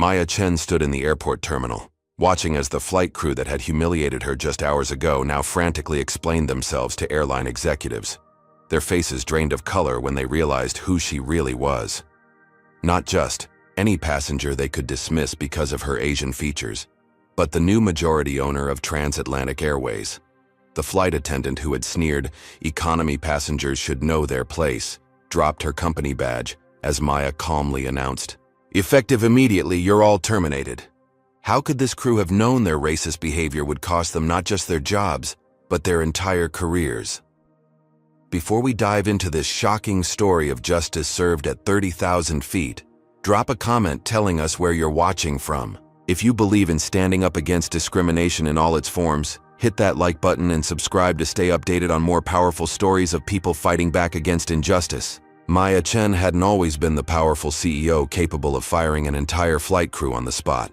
Maya Chen stood in the airport terminal, watching as the flight crew that had humiliated her just hours ago now frantically explained themselves to airline executives. Their faces drained of color when they realized who she really was. Not just any passenger they could dismiss because of her Asian features, but the new majority owner of Transatlantic Airways. The flight attendant who had sneered, "Economy passengers should know their place," dropped her company badge as Maya calmly announced, "Effective immediately, you're all terminated." How could this crew have known their racist behavior would cost them not just their jobs, but their entire careers? Before we dive into this shocking story of justice served at 30,000 feet, drop a comment telling us where you're watching from. If you believe in standing up against discrimination in all its forms, hit that like button and subscribe to stay updated on more powerful stories of people fighting back against injustice. Maya Chen hadn't always been the powerful CEO capable of firing an entire flight crew on the spot.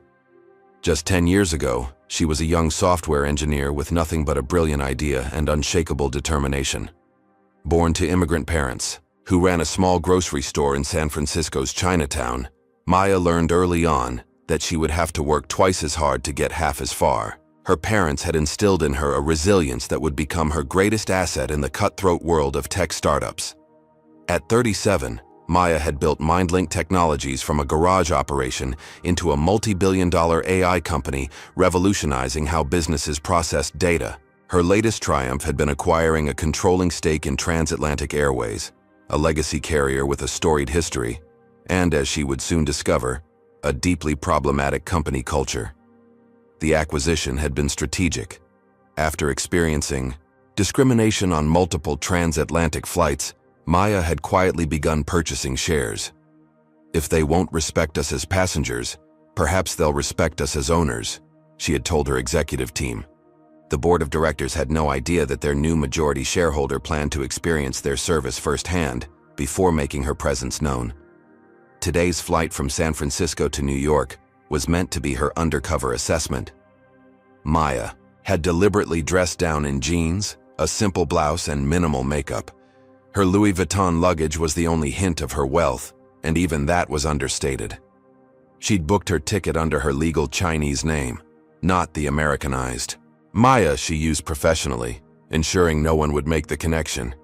Just 10 years ago, she was a young software engineer with nothing but a brilliant idea and unshakable determination. Born to immigrant parents, who ran a small grocery store in San Francisco's Chinatown, Maya learned early on that she would have to work twice as hard to get half as far. Her parents had instilled in her a resilience that would become her greatest asset in the cutthroat world of tech startups. At 37, Maya had built MindLink Technologies from a garage operation into a multi-billion-dollar AI company revolutionizing how businesses processed data. Her latest triumph had been acquiring a controlling stake in Transatlantic Airways, a legacy carrier with a storied history, and, as she would soon discover, a deeply problematic company culture. The acquisition had been strategic. After experiencing discrimination on multiple transatlantic flights, Maya had quietly begun purchasing shares. "If they won't respect us as passengers, perhaps they'll respect us as owners," she had told her executive team. The board of directors had no idea that their new majority shareholder planned to experience their service firsthand before making her presence known. Today's flight from San Francisco to New York was meant to be her undercover assessment. Maya had deliberately dressed down in jeans, a simple blouse, and minimal makeup. Her Louis Vuitton luggage was the only hint of her wealth, and even that was understated. She'd booked her ticket under her legal Chinese name, not the Americanized Maya she used professionally, ensuring no one would make the connection.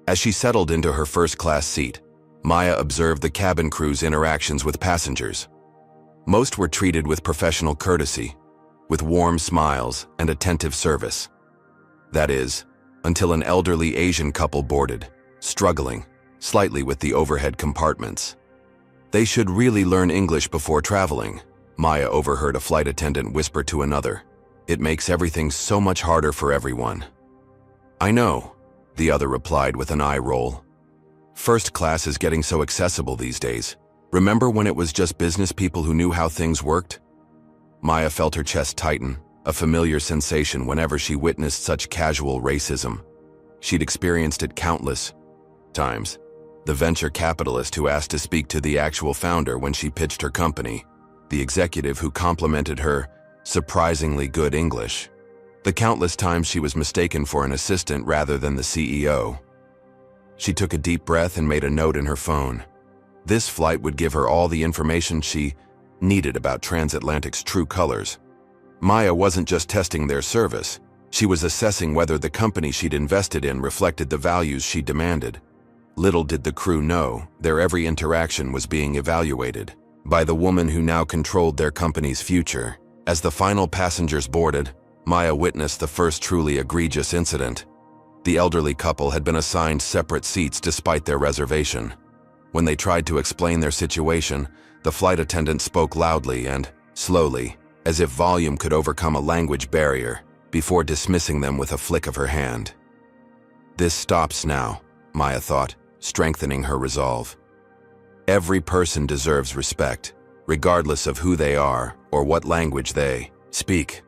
As she settled into her first-class seat, Maya observed the cabin crew's interactions with passengers. Most were treated with professional courtesy, with warm smiles and attentive service. That is, until an elderly Asian couple boarded, struggling slightly with the overhead compartments. "They should really learn English before traveling," Maya overheard a flight attendant whisper to another. "It makes everything so much harder for everyone." "I know," the other replied with an eye roll. "First class is getting so accessible these days. Remember when it was just business people who knew how things worked?" Maya felt her chest tighten, a familiar sensation whenever she witnessed such casual racism. She'd experienced it countless times. The venture capitalist who asked to speak to the actual founder when she pitched her company. The executive who complimented her surprisingly good English. The countless times she was mistaken for an assistant rather than the CEO. She took a deep breath and made a note in her phone. This flight would give her all the information she needed about Transatlantic's true colors. Maya wasn't just testing their service. She was assessing whether the company she'd invested in reflected the values she demanded. Little did the crew know, their every interaction was being evaluated by the woman who now controlled their company's future. As the final passengers boarded, Maya witnessed the first truly egregious incident. The elderly couple had been assigned separate seats despite their reservation. When they tried to explain their situation, the flight attendant spoke loudly and slowly, as if volume could overcome a language barrier, before dismissing them with a flick of her hand. "This stops now," Maya thought, strengthening her resolve. Every person deserves respect, regardless of who they are or what language they speak.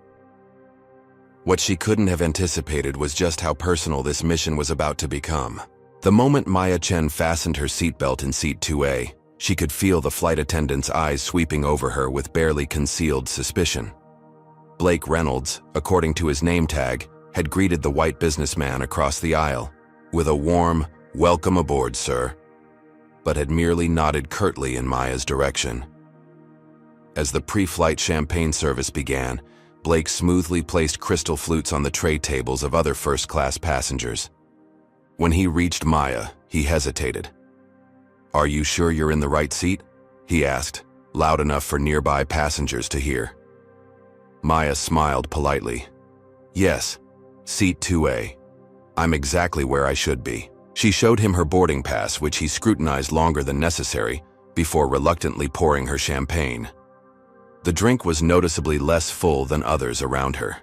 What she couldn't have anticipated was just how personal this mission was about to become. The moment Maya Chen fastened her seatbelt in seat 2A, she could feel the flight attendant's eyes sweeping over her with barely concealed suspicion. Blake Reynolds, according to his name tag, had greeted the white businessman across the aisle with a warm, "Welcome aboard, sir," but had merely nodded curtly in Maya's direction. As the pre-flight champagne service began, Blake smoothly placed crystal flutes on the tray tables of other first-class passengers. When he reached Maya, he hesitated. "Are you sure you're in the right seat?" he asked, loud enough for nearby passengers to hear. Maya smiled politely. "Yes, seat 2A. I'm exactly where I should be." She showed him her boarding pass, which he scrutinized longer than necessary, before reluctantly pouring her champagne. The drink was noticeably less full than others around her.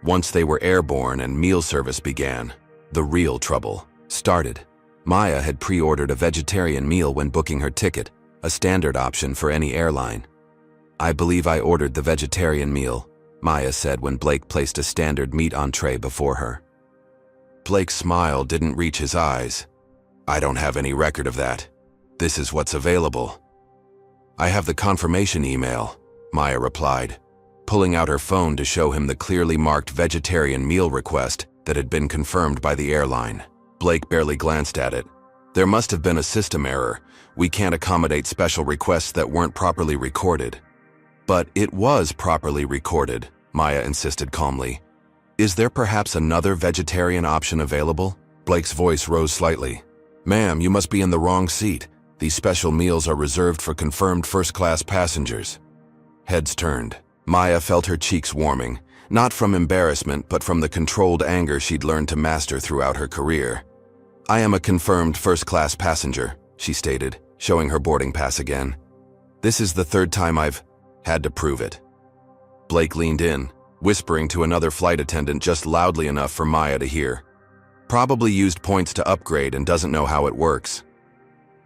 Once they were airborne and meal service began, the real trouble started. Maya had pre-ordered a vegetarian meal when booking her ticket, a standard option for any airline. "I believe I ordered the vegetarian meal," Maya said when Blake placed a standard meat entree before her. Blake's smile didn't reach his eyes. "I don't have any record of that. This is what's available." "I have the confirmation email," Maya replied, pulling out her phone to show him the clearly marked vegetarian meal request that had been confirmed by the airline. Blake barely glanced at it. "There must have been a system error. We can't accommodate special requests that weren't properly recorded." "But it was properly recorded," Maya insisted calmly. "Is there perhaps another vegetarian option available?" Blake's voice rose slightly. "Ma'am, you must be in the wrong seat. These special meals are reserved for confirmed first-class passengers." Heads turned. Maya felt her cheeks warming, not from embarrassment but from the controlled anger she'd learned to master throughout her career. "I am a confirmed first-class passenger," she stated, showing her boarding pass again. "This is the third time I've had to prove it." Blake leaned in, whispering to another flight attendant just loudly enough for Maya to hear. "Probably used points to upgrade and doesn't know how it works."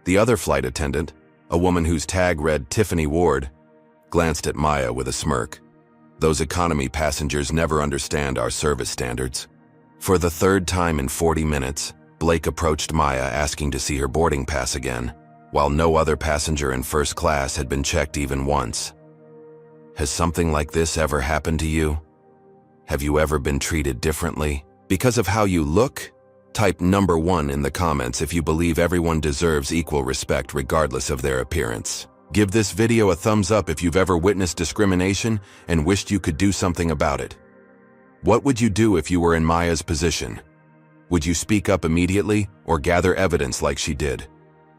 The other flight attendant, a woman whose tag read Tiffany Ward, glanced at Maya with a smirk. "Those economy passengers never understand our service standards." For the third time in 40 minutes, Blake approached Maya asking to see her boarding pass again, while no other passenger in first class had been checked even once. "Has something like this ever happened to you? Have you ever been treated differently because of how you look?" Type number 1 in the comments if you believe everyone deserves equal respect regardless of their appearance. Give this video a thumbs up if you've ever witnessed discrimination and wished you could do something about it. What would you do if you were in Maya's position? Would you speak up immediately or gather evidence like she did?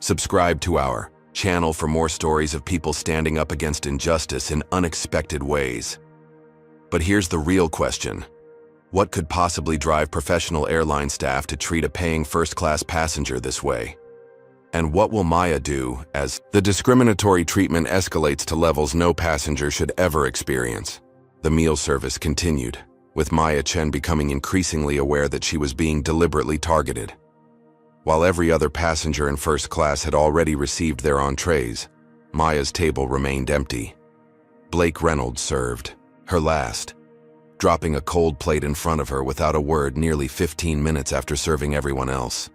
Subscribe to our channel for more stories of people standing up against injustice in unexpected ways. But here's the real question. What could possibly drive professional airline staff to treat a paying first-class passenger this way? And what will Maya do as the discriminatory treatment escalates to levels no passenger should ever experience? The meal service continued, with Maya Chen becoming increasingly aware that she was being deliberately targeted. While every other passenger in first class had already received their entrees, Maya's table remained empty. Blake Reynolds served, her last, dropping a cold plate in front of her without a word nearly 15 minutes after serving everyone else.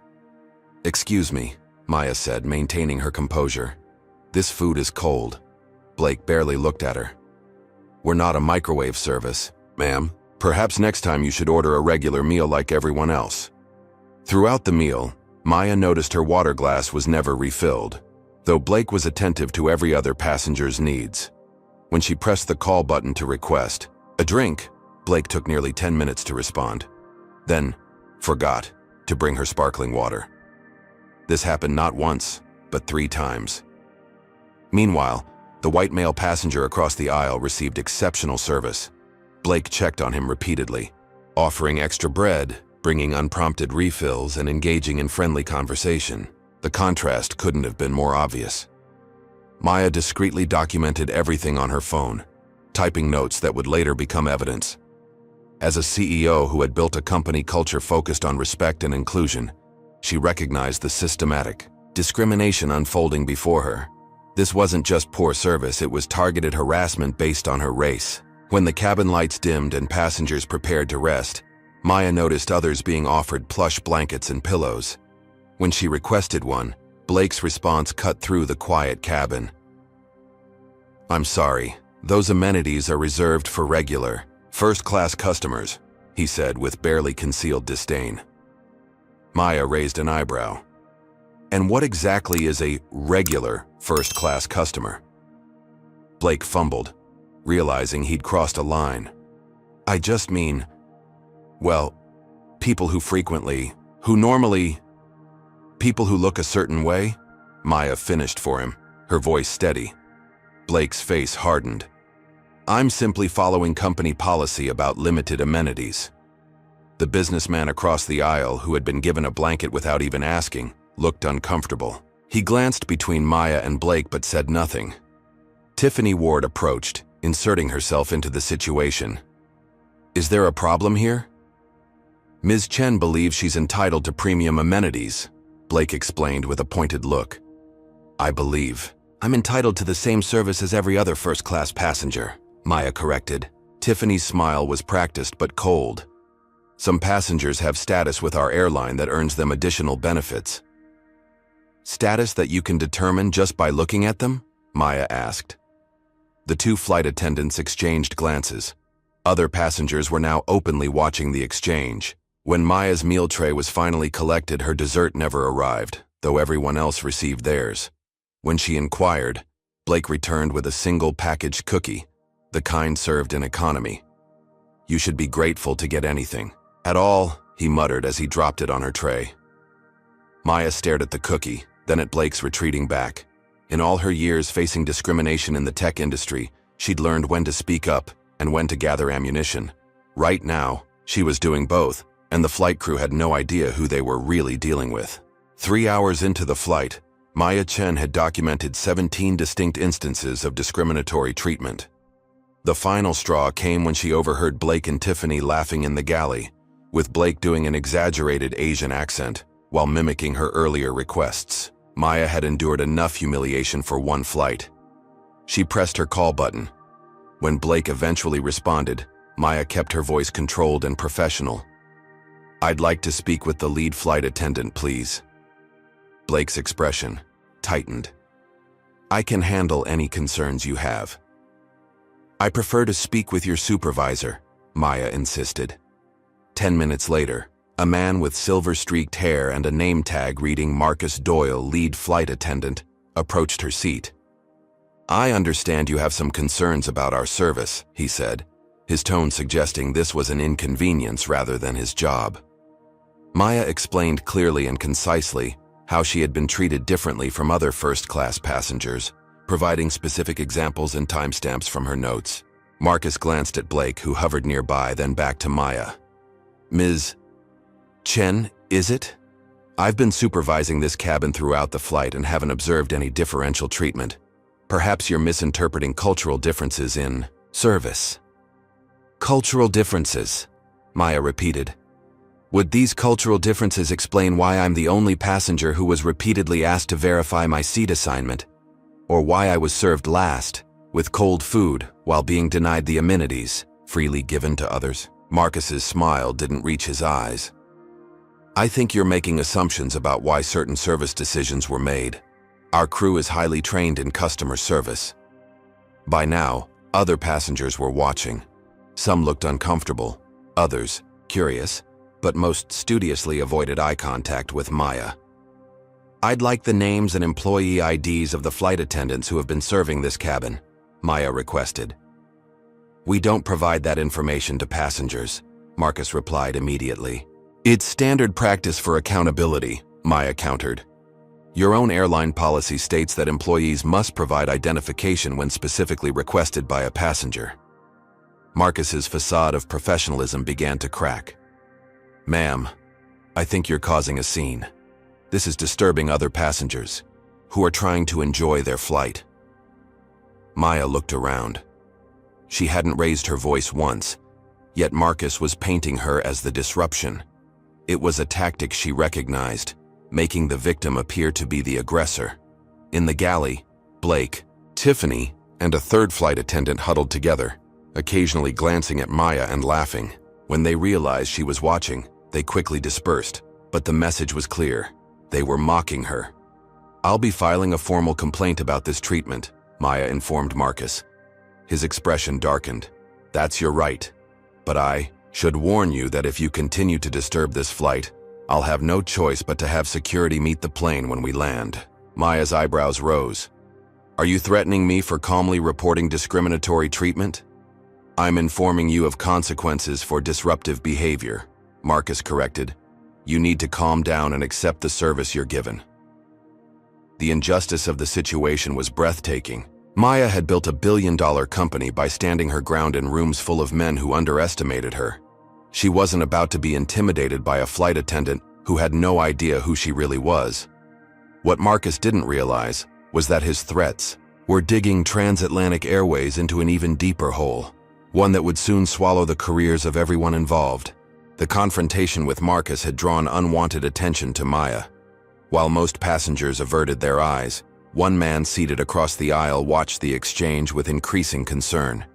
"Excuse me," Maya said, maintaining her composure. "This food is cold." Blake barely looked at her. "We're not a microwave service, ma'am. Perhaps next time you should order a regular meal like everyone else." Throughout the meal, Maya noticed her water glass was never refilled, though Blake was attentive to every other passenger's needs. When she pressed the call button to request a drink, Blake took nearly 10 minutes to respond, then forgot to bring her sparkling water. This happened not once, but 3 times. Meanwhile, the white male passenger across the aisle received exceptional service. Blake checked on him repeatedly, offering extra bread, bringing unprompted refills, and engaging in friendly conversation. The contrast couldn't have been more obvious. Maya discreetly documented everything on her phone, typing notes that would later become evidence. As a CEO who had built a company culture focused on respect and inclusion, she recognized the systematic discrimination unfolding before her. This wasn't just poor service, it was targeted harassment based on her race. When the cabin lights dimmed and passengers prepared to rest, Maya noticed others being offered plush blankets and pillows. When she requested one, Blake's response cut through the quiet cabin. "I'm sorry, those amenities are reserved for regular, first-class customers," he said with barely concealed disdain. Maya raised an eyebrow. "And what exactly is a regular first-class customer?" Blake fumbled, realizing he'd crossed a line. I just mean, well, people who look a certain way? Maya finished for him, her voice steady. Blake's face hardened. I'm simply following company policy about limited amenities. The businessman across the aisle, who had been given a blanket without even asking, looked uncomfortable. He glanced between Maya and Blake but said nothing. Tiffany Ward approached, inserting herself into the situation. Is there a problem here? Ms. Chen believes she's entitled to premium amenities, Blake explained with a pointed look. I believe I'm entitled to the same service as every other first-class passenger, Maya corrected. Tiffany's smile was practiced but cold. Some passengers have status with our airline that earns them additional benefits. Status that you can determine just by looking at them? Maya asked. The two flight attendants exchanged glances. Other passengers were now openly watching the exchange. When Maya's meal tray was finally collected, her dessert never arrived, though everyone else received theirs. When she inquired, Blake returned with a single packaged cookie, the kind served in economy. You should be grateful to get anything at all, he muttered as he dropped it on her tray. Maya stared at the cookie, then at Blake's retreating back. In all her years facing discrimination in the tech industry, she'd learned when to speak up and when to gather ammunition. Right now, she was doing both, and the flight crew had no idea who they were really dealing with. 3 hours into the flight, Maya Chen had documented 17 distinct instances of discriminatory treatment. The final straw came when she overheard Blake and Tiffany laughing in the galley, with Blake doing an exaggerated Asian accent while mimicking her earlier requests. Maya had endured enough humiliation for one flight. She pressed her call button. When Blake eventually responded, Maya kept her voice controlled and professional. I'd like to speak with the lead flight attendant, please. Blake's expression tightened. I can handle any concerns you have. I prefer to speak with your supervisor, Maya insisted. 10 minutes later, a man with silver-streaked hair and a name tag reading Marcus Doyle, lead flight attendant, approached her seat. I understand you have some concerns about our service, he said, his tone suggesting this was an inconvenience rather than his job. Maya explained clearly and concisely how she had been treated differently from other first-class passengers, providing specific examples and timestamps from her notes. Marcus glanced at Blake, who hovered nearby, then back to Maya. Ms. Chen, is it? I've been supervising this cabin throughout the flight and haven't observed any differential treatment. Perhaps you're misinterpreting cultural differences in service. Cultural differences, Maya repeated. Would these cultural differences explain why I'm the only passenger who was repeatedly asked to verify my seat assignment? Or why I was served last, with cold food, while being denied the amenities freely given to others? Marcus's smile didn't reach his eyes. I think you're making assumptions about why certain service decisions were made. Our crew is highly trained in customer service. By now, other passengers were watching. Some looked uncomfortable, others curious, but most studiously avoided eye contact with Maya. I'd like the names and employee IDs of the flight attendants who have been serving this cabin, Maya requested. We don't provide that information to passengers, Marcus replied immediately. It's standard practice for accountability, Maya countered. Your own airline policy states that employees must provide identification when specifically requested by a passenger. Marcus's facade of professionalism began to crack. Ma'am, I think you're causing a scene. This is disturbing other passengers, who are trying to enjoy their flight. Maya looked around. She hadn't raised her voice once, yet Marcus was painting her as the disruption. It was a tactic she recognized, making the victim appear to be the aggressor. In the galley, Blake, Tiffany, and a third flight attendant huddled together, occasionally glancing at Maya and laughing. When they realized she was watching, they quickly dispersed, but the message was clear. They were mocking her. I'll be filing a formal complaint about this treatment, Maya informed Marcus. His expression darkened. That's your right. But I should warn you that if you continue to disturb this flight, I'll have no choice but to have security meet the plane when we land. Maya's eyebrows rose. Are you threatening me for calmly reporting discriminatory treatment? I'm informing you of consequences for disruptive behavior, Marcus corrected. You need to calm down and accept the service you're given. The injustice of the situation was breathtaking. Maya had built a billion-dollar company by standing her ground in rooms full of men who underestimated her. She wasn't about to be intimidated by a flight attendant who had no idea who she really was. What Marcus didn't realize was that his threats were digging transatlantic airways into an even deeper hole, one that would soon swallow the careers of everyone involved. The confrontation with Marcus had drawn unwanted attention to Maya. While most passengers averted their eyes, one man seated across the aisle watched the exchange with increasing concern.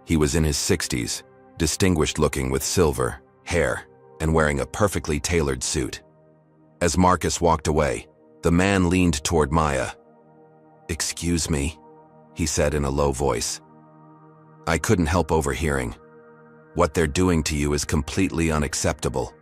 He was in his 60s, distinguished-looking with silver hair and wearing a perfectly tailored suit. As Marcus walked away, the man leaned toward Maya. "Excuse me," he said in a low voice. "I couldn't help overhearing. What they're doing to you is completely unacceptable."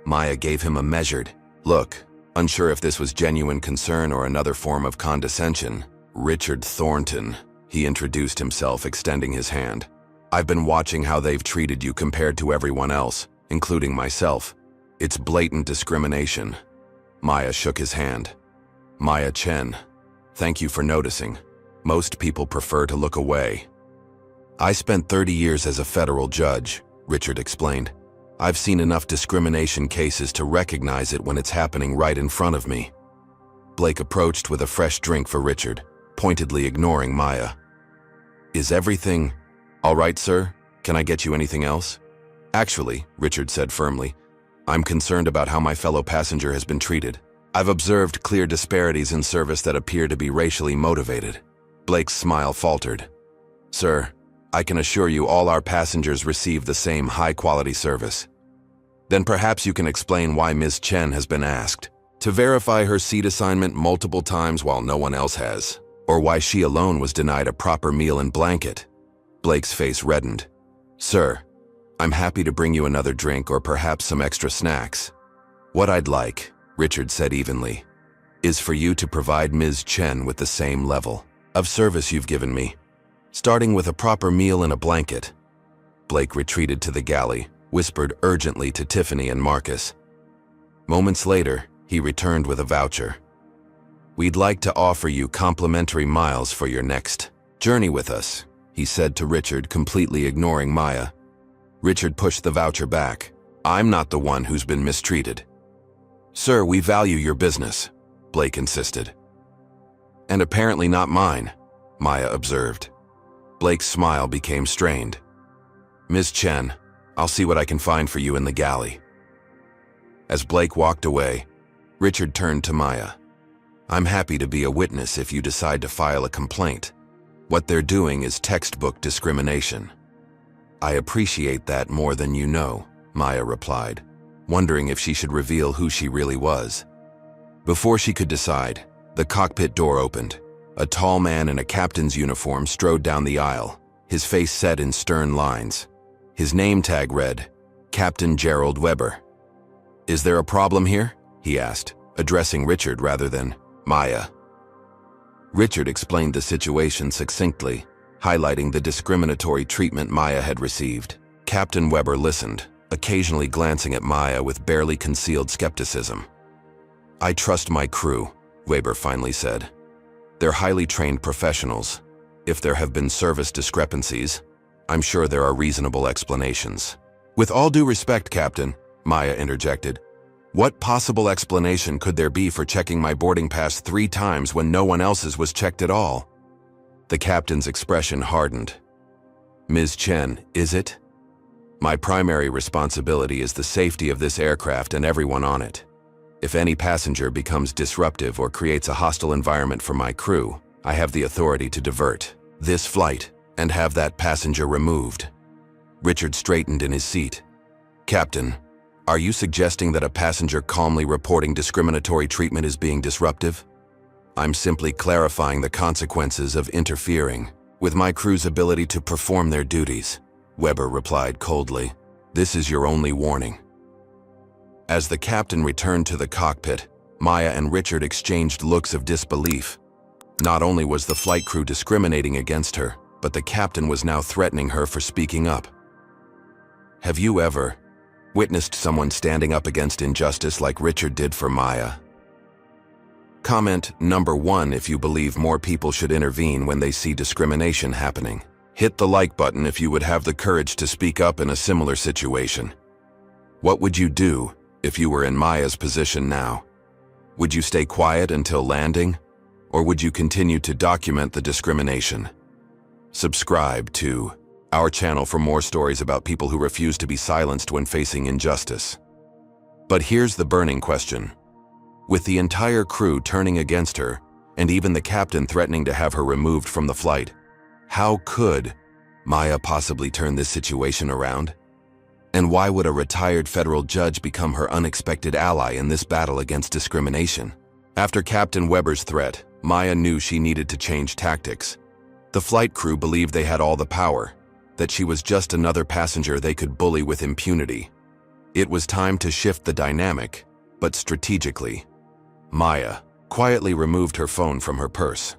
Maya gave him a measured look, unsure if this was genuine concern or another form of condescension. "Richard Thornton," he introduced himself, extending his hand. "I've been watching how they've treated you compared to everyone else, including myself. It's blatant discrimination." Maya shook his hand. "Maya Chen, thank you for noticing. Most people prefer to look away." "I spent 30 years as a federal judge," Richard explained. "I've seen enough discrimination cases to recognize it when it's happening right in front of me." Blake approached with a fresh drink for Richard, pointedly ignoring Maya. "Is everything all right, sir? Can I get you anything else?" "Actually," Richard said firmly, "I'm concerned about how my fellow passenger has been treated. I've observed clear disparities in service that appear to be racially motivated." Blake's smile faltered. "Sir, I can assure you all our passengers receive the same high-quality service." "Then perhaps you can explain why Ms. Chen has been asked to verify her seat assignment multiple times while no one else has, or why she alone was denied a proper meal and blanket." Blake's face reddened. "Sir, I'm happy to bring you another drink or perhaps some extra snacks." "What I'd like," Richard said evenly, "is for you to provide Ms. Chen with the same level of service you've given me, starting with a proper meal and a blanket." Blake retreated to the galley, whispered urgently to Tiffany and Marcus. Moments later, he returned with a voucher. "We'd like to offer you complimentary miles for your next journey with us," he said to Richard, completely ignoring Maya. Richard pushed the voucher back. "I'm not the one who's been mistreated." "Sir, we value your business," Blake insisted. "And apparently not mine," Maya observed. Blake's smile became strained. "Ms. Chen, I'll see what I can find for you in the galley." As Blake walked away, Richard turned to Maya. "I'm happy to be a witness if you decide to file a complaint. What they're doing is textbook discrimination." "I appreciate that more than you know," Maya replied, wondering if she should reveal who she really was. Before she could decide, the cockpit door opened. A tall man in a captain's uniform strode down the aisle, his face set in stern lines. His name tag read, Captain Gerald Weber. "Is there a problem here?" he asked, addressing Richard rather than Maya. Richard explained the situation succinctly, highlighting the discriminatory treatment Maya had received. Captain Weber listened, occasionally glancing at Maya with barely concealed skepticism. "I trust my crew," Weber finally said. "They're highly trained professionals. If there have been service discrepancies, I'm sure there are reasonable explanations." "With all due respect, Captain," Maya interjected, "what possible explanation could there be for checking my boarding pass 3 times when no one else's was checked at all?" The captain's expression hardened. "Ms. Chen, is it? My primary responsibility is the safety of this aircraft and everyone on it. If any passenger becomes disruptive or creates a hostile environment for my crew, I have the authority to divert this flight and have that passenger removed." Richard straightened in his seat. "Captain, are you suggesting that a passenger calmly reporting discriminatory treatment is being disruptive?" "I'm simply clarifying the consequences of interfering with my crew's ability to perform their duties," Weber replied coldly. "This is your only warning." As the captain returned to the cockpit, Maya and Richard exchanged looks of disbelief. Not only was the flight crew discriminating against her, but the captain was now threatening her for speaking up. Have you ever witnessed someone standing up against injustice like Richard did for Maya? Comment number 1 if you believe more people should intervene when they see discrimination happening. Hit the like button if you would have the courage to speak up in a similar situation. What would you do if you were in Maya's position now? Would you stay quiet until landing? Or would you continue to document the discrimination? Subscribe to our channel for more stories about people who refuse to be silenced when facing injustice. But here's the burning question. With the entire crew turning against her, and even the captain threatening to have her removed from the flight, how could Maya possibly turn this situation around? And why would a retired federal judge become her unexpected ally in this battle against discrimination? After Captain Weber's threat, Maya knew she needed to change tactics. The flight crew believed they had all the power, that she was just another passenger they could bully with impunity. It was time to shift the dynamic, but strategically. Maya quietly removed her phone from her purse.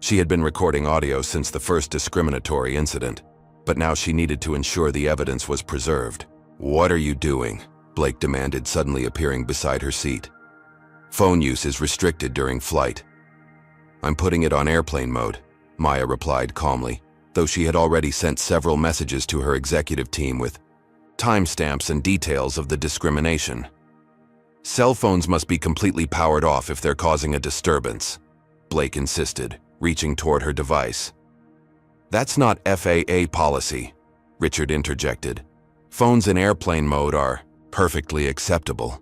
She had been recording audio since the first discriminatory incident, but now she needed to ensure the evidence was preserved. "What are you doing?" Blake demanded, suddenly appearing beside her seat. "Phone use is restricted during flight." "I'm putting it on airplane mode," Maya replied calmly, though she had already sent several messages to her executive team with timestamps and details of the discrimination. "Cell phones must be completely powered off if they're causing a disturbance," Blake insisted, reaching toward her device. "That's not FAA policy," Richard interjected. "Phones in airplane mode are perfectly acceptable."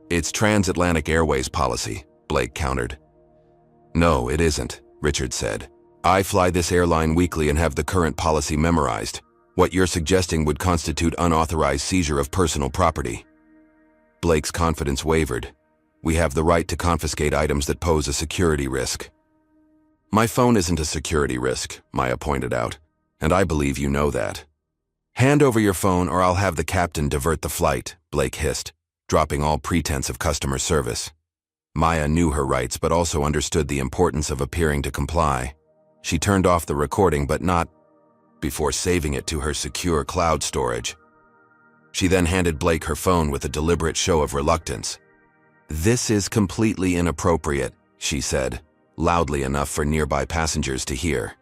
"It's Transatlantic Airways policy," Blake countered. "No, it isn't," Richard said. "I fly this airline weekly and have the current policy memorized. What you're suggesting would constitute unauthorized seizure of personal property." Blake's confidence wavered. "We have the right to confiscate items that pose a security risk." "My phone isn't a security risk," Maya pointed out, "and I believe you know that." "Hand over your phone or I'll have the captain divert the flight," Blake hissed, dropping all pretense of customer service. Maya knew her rights but also understood the importance of appearing to comply. She turned off the recording, but not before saving it to her secure cloud storage. She then handed Blake her phone with a deliberate show of reluctance. "This is completely inappropriate," she said, loudly enough for nearby passengers to hear.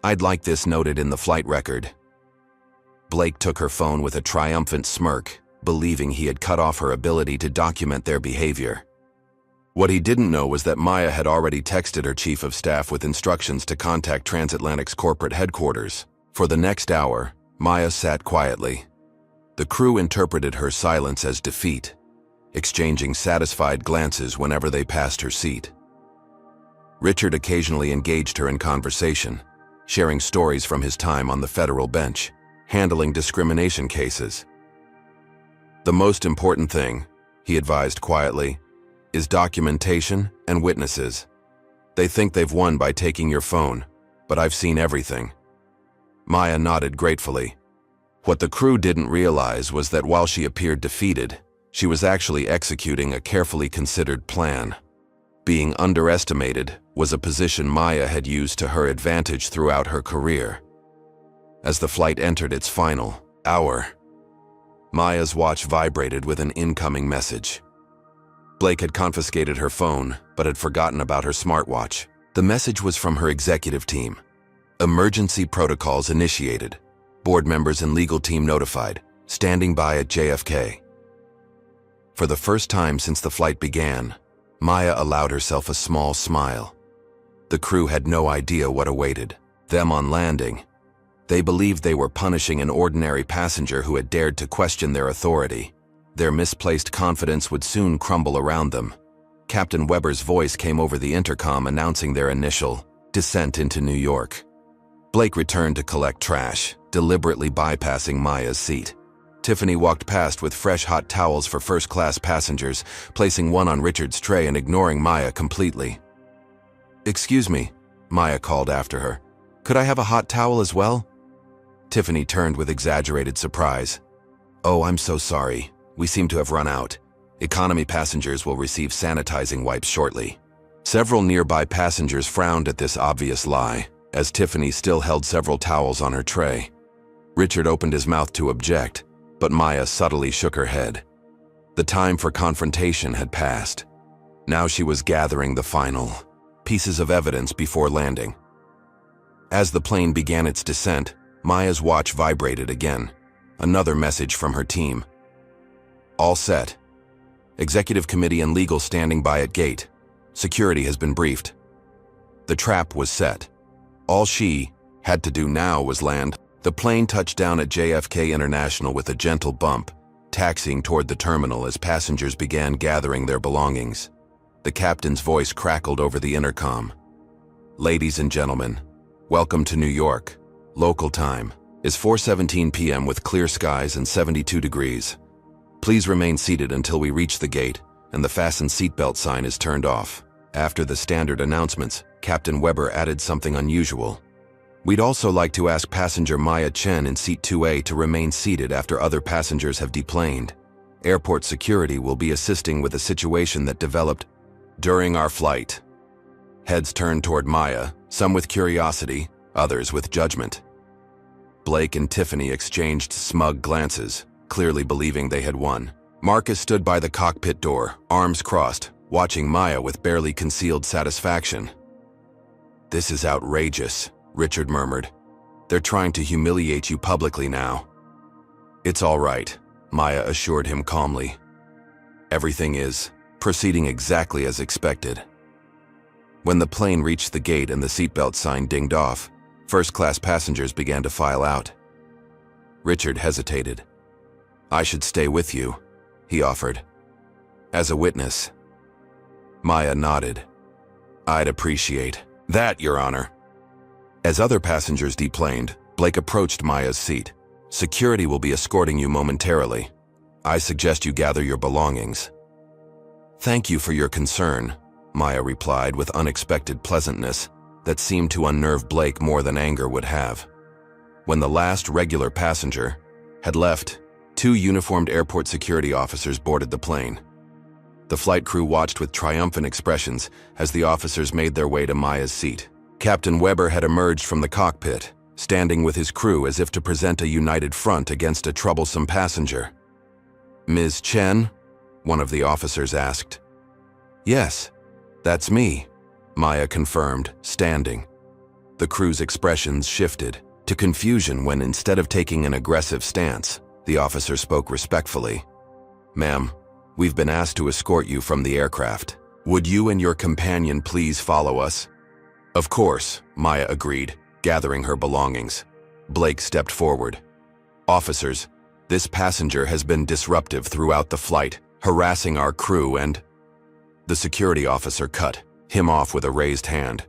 "I'd like this noted in the flight record." Blake took her phone with a triumphant smirk, believing he had cut off her ability to document their behavior. What he didn't know was that Maya had already texted her chief of staff with instructions to contact Transatlantic's corporate headquarters. For the next hour, Maya sat quietly. The crew interpreted her silence as defeat, exchanging satisfied glances whenever they passed her seat. Richard occasionally engaged her in conversation, sharing stories from his time on the federal bench, handling discrimination cases. "The most important thing," he advised quietly, "is documentation and witnesses. They think they've won by taking your phone, but I've seen everything." Maya nodded gratefully. What the crew didn't realize was that while she appeared defeated, she was actually executing a carefully considered plan. Being underestimated was a position Maya had used to her advantage throughout her career. As the flight entered its final hour, Maya's watch vibrated with an incoming message. Blake had confiscated her phone, but had forgotten about her smartwatch. The message was from her executive team. "Emergency protocols initiated. Board members and legal team notified. Standing by at JFK." For the first time since the flight began, Maya allowed herself a small smile. The crew had no idea what awaited them on landing. They believed they were punishing an ordinary passenger who had dared to question their authority. Their misplaced confidence would soon crumble around them. Captain Weber's voice came over the intercom announcing their initial descent into New York. Blake returned to collect trash, deliberately bypassing Maya's seat. Tiffany walked past with fresh hot towels for first-class passengers, placing one on Richard's tray and ignoring Maya completely. "Excuse me," Maya called after her. "Could I have a hot towel as well?" Tiffany turned with exaggerated surprise. "Oh, I'm so sorry. We seem to have run out. Economy passengers will receive sanitizing wipes shortly." Several nearby passengers frowned at this obvious lie, as Tiffany still held several towels on her tray. Richard opened his mouth to object, but Maya subtly shook her head. The time for confrontation had passed. Now she was gathering the final pieces of evidence before landing. As the plane began its descent, Maya's watch vibrated again. Another message from her team. All set. Executive committee and legal standing by at gate. Security has been briefed. The trap was set. All she had to do now was land. The plane touched down at JFK International with a gentle bump, taxiing toward the terminal as passengers began gathering their belongings. The captain's voice crackled over the intercom. Ladies and gentlemen, welcome to New York. Local time is 4:17 p.m. with clear skies and 72 degrees. Please remain seated until we reach the gate and the fasten seatbelt sign is turned off. After the standard announcements, Captain Weber added something unusual. We'd also like to ask passenger Maya Chen in seat 2A to remain seated after other passengers have deplaned. Airport security will be assisting with a situation that developed during our flight. Heads turned toward Maya, some with curiosity, others with judgment. Blake and Tiffany exchanged smug glances, clearly believing they had won. Marcus stood by the cockpit door, arms crossed, watching Maya with barely concealed satisfaction. "This is outrageous," Richard murmured. "They're trying to humiliate you publicly now." "It's all right," Maya assured him calmly. "Everything is proceeding exactly as expected." When the plane reached the gate and the seatbelt sign dinged off, first-class passengers began to file out. Richard hesitated. "I should stay with you," he offered. "As a witness." Maya nodded. "I'd appreciate that, Your Honor." As other passengers deplaned, Blake approached Maya's seat. "Security will be escorting you momentarily. I suggest you gather your belongings." "Thank you for your concern," Maya replied with unexpected pleasantness that seemed to unnerve Blake more than anger would have. When the last regular passenger had left, 2 uniformed airport security officers boarded the plane. The flight crew watched with triumphant expressions as the officers made their way to Maya's seat. Captain Weber had emerged from the cockpit, standing with his crew as if to present a united front against a troublesome passenger. "Ms. Chen?" one of the officers asked. "Yes, that's me," Maya confirmed, standing. The crew's expressions shifted to confusion when, instead of taking an aggressive stance, the officer spoke respectfully. "Ma'am, we've been asked to escort you from the aircraft. Would you and your companion please follow us?" "Of course," Maya agreed, gathering her belongings. Blake stepped forward. "Officers, this passenger has been disruptive throughout the flight, harassing our crew and—" The security officer cut him off with a raised hand.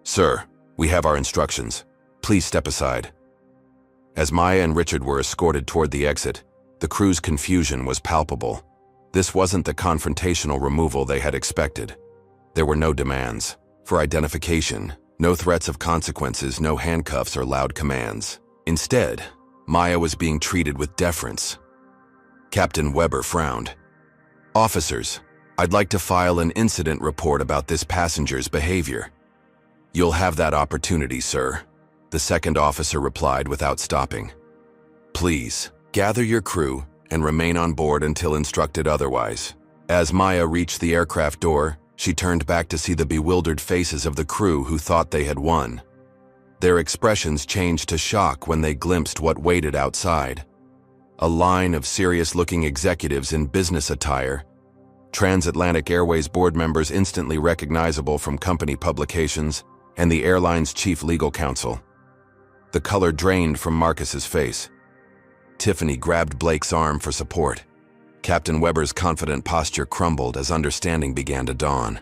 "Sir, we have our instructions. Please step aside." As Maya and Richard were escorted toward the exit, the crew's confusion was palpable. This wasn't the confrontational removal they had expected. There were no demands for identification, no threats of consequences, no handcuffs or loud commands. Instead, Maya was being treated with deference. Captain Weber frowned. "Officers, I'd like to file an incident report about this passenger's behavior." "You'll have that opportunity, sir," the second officer replied without stopping. "Please, gather your crew and remain on board until instructed otherwise." As Maya reached the aircraft door, she turned back to see the bewildered faces of the crew who thought they had won. Their expressions changed to shock when they glimpsed what waited outside. A line of serious-looking executives in business attire, Transatlantic Airways board members instantly recognizable from company publications, and the airline's chief legal counsel. The color drained from Marcus's face. Tiffany grabbed Blake's arm for support. Captain Weber's confident posture crumbled as understanding began to dawn.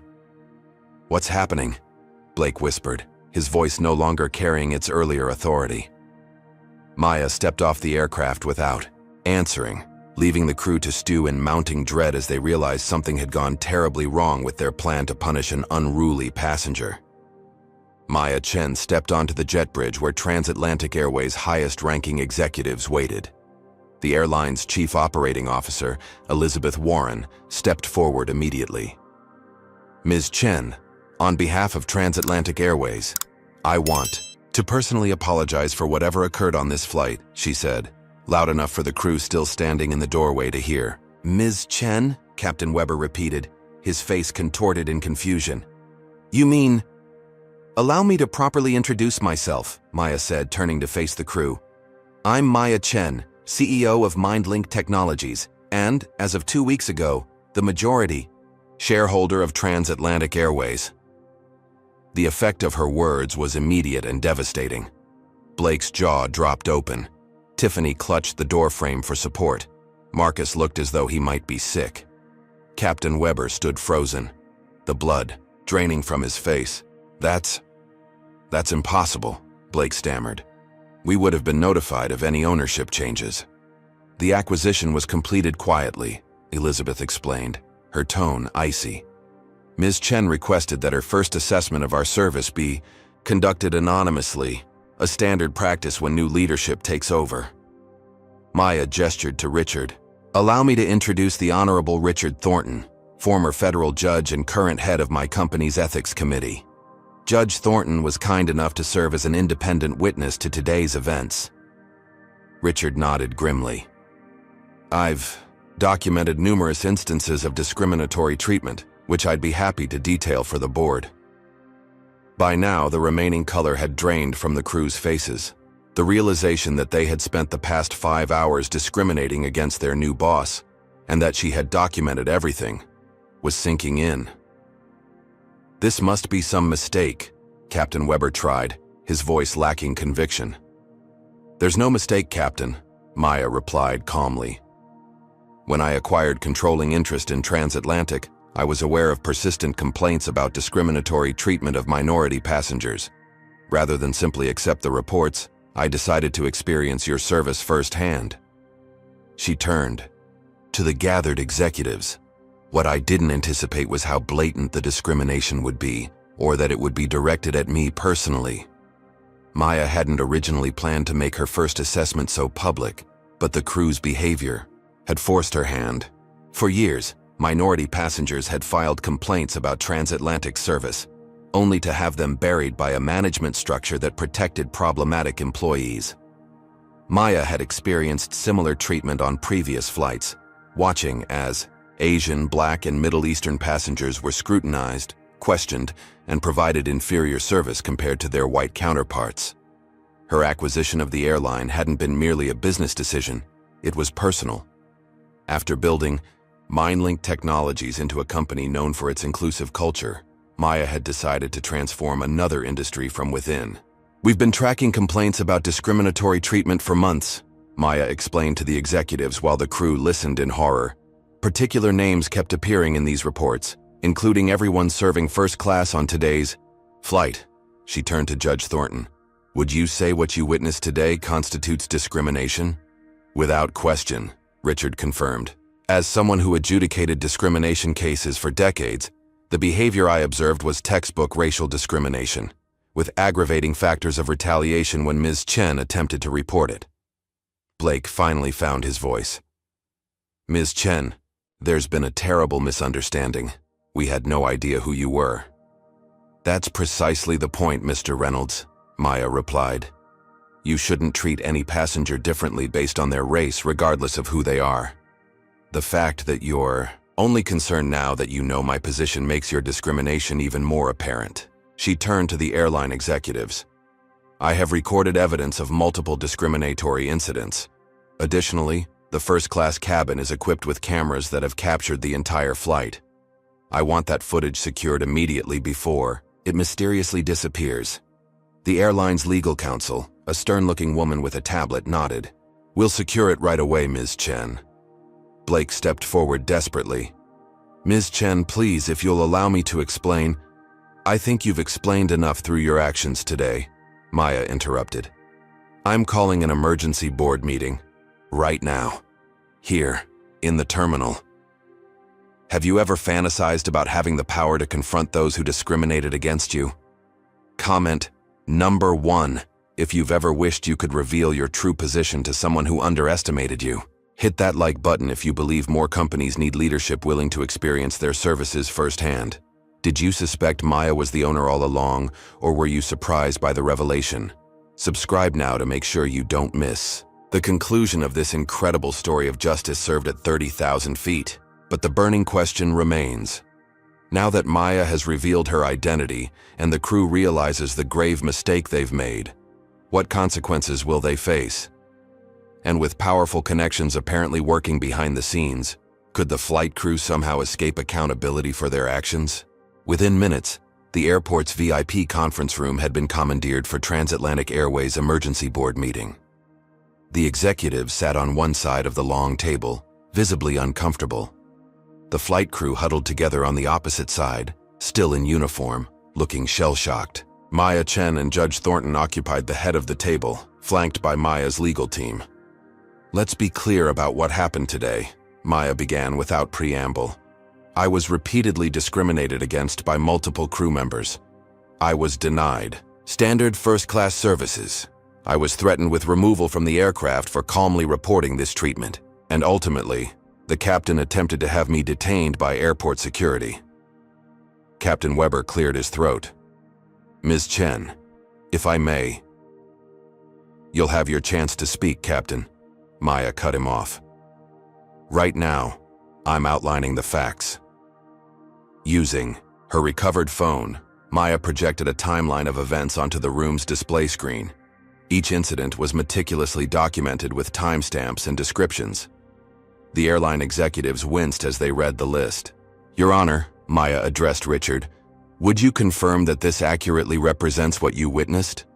"What's happening?" Blake whispered, his voice no longer carrying its earlier authority. Maya stepped off the aircraft without answering, leaving the crew to stew in mounting dread as they realized something had gone terribly wrong with their plan to punish an unruly passenger. Maya Chen stepped onto the jet bridge where Transatlantic Airways' highest-ranking executives waited. The airline's chief operating officer, Elizabeth Warren, stepped forward immediately. "Ms. Chen, On behalf of Transatlantic Airways, I want to personally apologize for whatever occurred on this flight, she said, loud enough for the crew still standing in the doorway to hear. Ms. Chen? Captain Weber repeated, his face contorted in confusion. You mean... Allow me to properly introduce myself, Maya said, turning to face the crew. I'm Maya Chen, CEO of MindLink Technologies, and, as of 2 weeks ago, the majority shareholder of Transatlantic Airways. The effect of her words was immediate and devastating. Blake's jaw dropped open. Tiffany clutched the doorframe for support. Marcus looked as though he might be sick. Captain Weber stood frozen, the blood draining from his face. That's impossible, Blake stammered. We would have been notified of any ownership changes. The acquisition was completed quietly, Elizabeth explained, her tone icy. Ms. Chen requested that her first assessment of our service be conducted anonymously, a standard practice when new leadership takes over. Maya gestured to Richard. Allow me to introduce the Honorable Richard Thornton, former federal judge and current head of my company's ethics committee. Judge Thornton was kind enough to serve as an independent witness to today's events. Richard nodded grimly. I've documented numerous instances of discriminatory treatment, which I'd be happy to detail for the board. By now, the remaining color had drained from the crew's faces. The realization that they had spent the past 5 hours discriminating against their new boss, and that she had documented everything, was sinking in. This must be some mistake, Captain Weber tried, his voice lacking conviction. There's no mistake, Captain, Maya replied calmly. When I acquired controlling interest in Transatlantic, I was aware of persistent complaints about discriminatory treatment of minority passengers. Rather than simply accept the reports, I decided to experience your service firsthand. She turned to the gathered executives. What I didn't anticipate was how blatant the discrimination would be, or that it would be directed at me personally. Maya hadn't originally planned to make her first assessment so public, but the crew's behavior had forced her hand. For years, minority passengers had filed complaints about transatlantic service, only to have them buried by a management structure that protected problematic employees. Maya had experienced similar treatment on previous flights, watching as Asian, Black, and Middle Eastern passengers were scrutinized, questioned, and provided inferior service compared to their white counterparts. Her acquisition of the airline hadn't been merely a business decision, it was personal. After building MindLink Technologies into a company known for its inclusive culture, Maya had decided to transform another industry from within. We've been tracking complaints about discriminatory treatment for months, Maya explained to the executives while the crew listened in horror. Particular names kept appearing in these reports, including everyone serving first class on today's flight. She turned to Judge Thornton. Would you say what you witnessed today constitutes discrimination? Without question, Richard confirmed. As someone who adjudicated discrimination cases for decades, the behavior I observed was textbook racial discrimination, with aggravating factors of retaliation when Ms. Chen attempted to report it. Blake finally found his voice. Ms. Chen, there's been a terrible misunderstanding. We had no idea who you were. That's precisely the point, Mr. Reynolds, Maya replied. You shouldn't treat any passenger differently based on their race, regardless of who they are. The fact that you're only concerned now that you know my position makes your discrimination even more apparent. She turned to the airline executives. I have recorded evidence of multiple discriminatory incidents. Additionally, the first-class cabin is equipped with cameras that have captured the entire flight. I want that footage secured immediately before it mysteriously disappears. The airline's legal counsel, a stern-looking woman with a tablet, nodded. We'll secure it right away, Ms. Chen. Blake stepped forward desperately. Ms. Chen, please, if you'll allow me to explain. I think you've explained enough through your actions today, Maya interrupted. I'm calling an emergency board meeting. Right now. Here, in the terminal. Have you ever fantasized about having the power to confront those who discriminated against you? Comment number 1 if you've ever wished you could reveal your true position to someone who underestimated you. Hit that like button if you believe more companies need leadership willing to experience their services firsthand. Did you suspect Maya was the owner all along, or were you surprised by the revelation? Subscribe now to make sure you don't miss the conclusion of this incredible story of justice served at 30,000 feet. But the burning question remains. Now that Maya has revealed her identity and the crew realizes the grave mistake they've made, what consequences will they face? And with powerful connections apparently working behind the scenes, could the flight crew somehow escape accountability for their actions? Within minutes, the airport's VIP conference room had been commandeered for Transatlantic Airways Emergency Board meeting. The executives sat on one side of the long table, visibly uncomfortable. The flight crew huddled together on the opposite side, still in uniform, looking shell-shocked. Maya Chen and Judge Thornton occupied the head of the table, flanked by Maya's legal team. "Let's be clear about what happened today," Maya began without preamble. "I was repeatedly discriminated against by multiple crew members. I was denied standard first-class services. I was threatened with removal from the aircraft for calmly reporting this treatment, and ultimately, the captain attempted to have me detained by airport security." Captain Weber cleared his throat. "Ms. Chen, if I may." "You'll have your chance to speak, Captain." Maya cut him off. "Right now, I'm outlining the facts." Using her recovered phone, Maya projected a timeline of events onto the room's display screen. Each incident was meticulously documented with timestamps and descriptions. The airline executives winced as they read the list. "Your Honor," Maya addressed Richard, "would you confirm that this accurately represents what you witnessed?"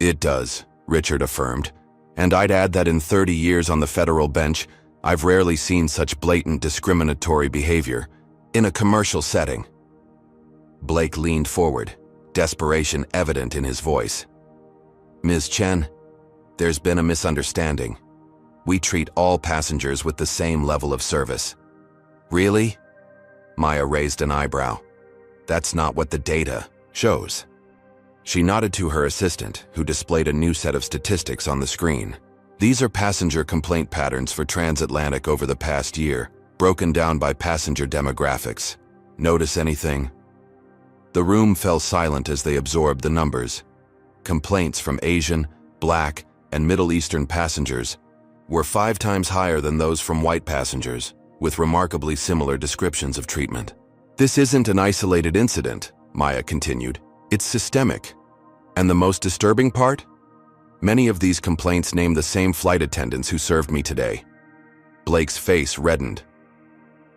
"It does," Richard affirmed, "and I'd add that in 30 years on the federal bench, I've rarely seen such blatant discriminatory behavior in a commercial setting." Blake leaned forward, desperation evident in his voice. "Ms. Chen, there's been a misunderstanding. We treat all passengers with the same level of service." "Really?" Maya raised an eyebrow. "That's not what the data shows." She nodded to her assistant, who displayed a new set of statistics on the screen. "These are passenger complaint patterns for Transatlantic over the past year, broken down by passenger demographics. Notice anything?" The room fell silent as they absorbed the numbers. Complaints from Asian, Black, and Middle Eastern passengers were 5 times higher than those from white passengers, with remarkably similar descriptions of treatment. "This isn't an isolated incident," Maya continued. "It's systemic. And the most disturbing part? Many of these complaints name the same flight attendants who served me today." Blake's face reddened.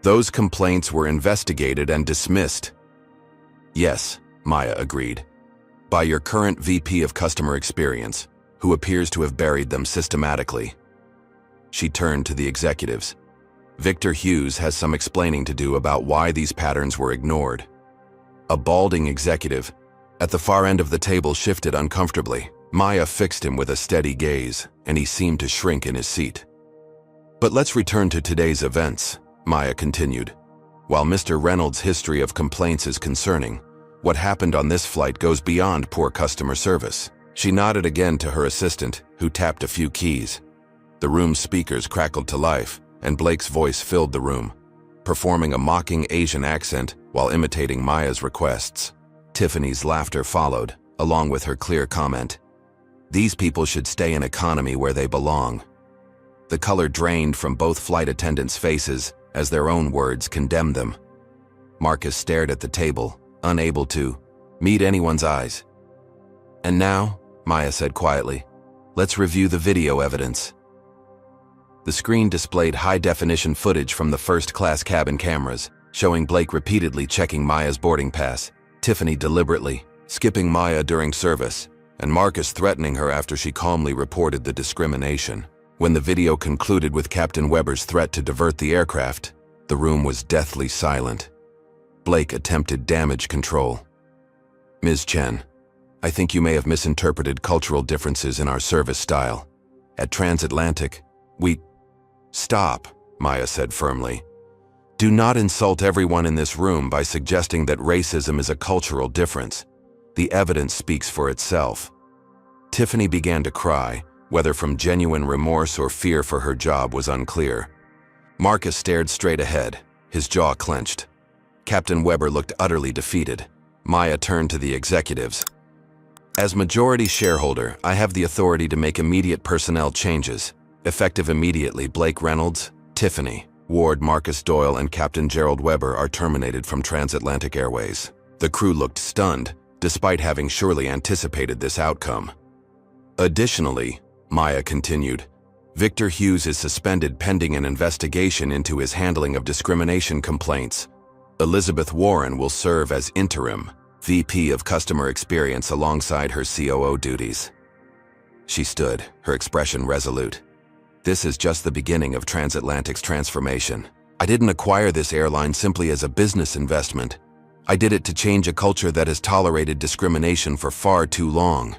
"Those complaints were investigated and dismissed." "Yes," Maya agreed. "By your current VP of Customer Experience, who appears to have buried them systematically." She turned to the executives. "Victor Hughes has some explaining to do about why these patterns were ignored." A balding executive at the far end of the table shifted uncomfortably. Maya fixed him with a steady gaze, and he seemed to shrink in his seat. "But let's return to today's events," Maya continued. "While Mr. Reynolds' history of complaints is concerning, what happened on this flight goes beyond poor customer service." She nodded again to her assistant, who tapped a few keys. The room's speakers crackled to life, and Blake's voice filled the room, performing a mocking Asian accent while imitating Maya's requests. Tiffany's laughter followed, along with her clear comment. "These people should stay in economy where they belong." The color drained from both flight attendants' faces as their own words condemned them. Marcus stared at the table, unable to meet anyone's eyes. "And now," Maya said quietly, "let's review the video evidence." The screen displayed high-definition footage from the first-class cabin cameras, showing Blake repeatedly checking Maya's boarding pass, Tiffany deliberately skipping Maya during service, and Marcus threatening her after she calmly reported the discrimination. When the video concluded with Captain Weber's threat to divert the aircraft, the room was deathly silent. Blake attempted damage control. "Ms. Chen, I think you may have misinterpreted cultural differences in our service style. At Transatlantic, we—" "Stop," Maya said firmly. "Do not insult everyone in this room by suggesting that racism is a cultural difference. The evidence speaks for itself." Tiffany began to cry, whether from genuine remorse or fear for her job was unclear. Marcus stared straight ahead, his jaw clenched. Captain Weber looked utterly defeated. Maya turned to the executives. As majority shareholder, I have the authority to make immediate personnel changes. Effective immediately, Blake Reynolds, Tiffany, Ward, Marcus Doyle, and Captain Gerald Weber are terminated from Transatlantic Airways. The crew looked stunned, despite having surely anticipated this outcome. Additionally, Maya continued, Victor Hughes is suspended pending an investigation into his handling of discrimination complaints. Elizabeth Warren will serve as interim VP of Customer Experience alongside her COO duties. She stood, her expression resolute. This is just the beginning of Transatlantic's transformation. I didn't acquire this airline simply as a business investment. I did it to change a culture that has tolerated discrimination for far too long.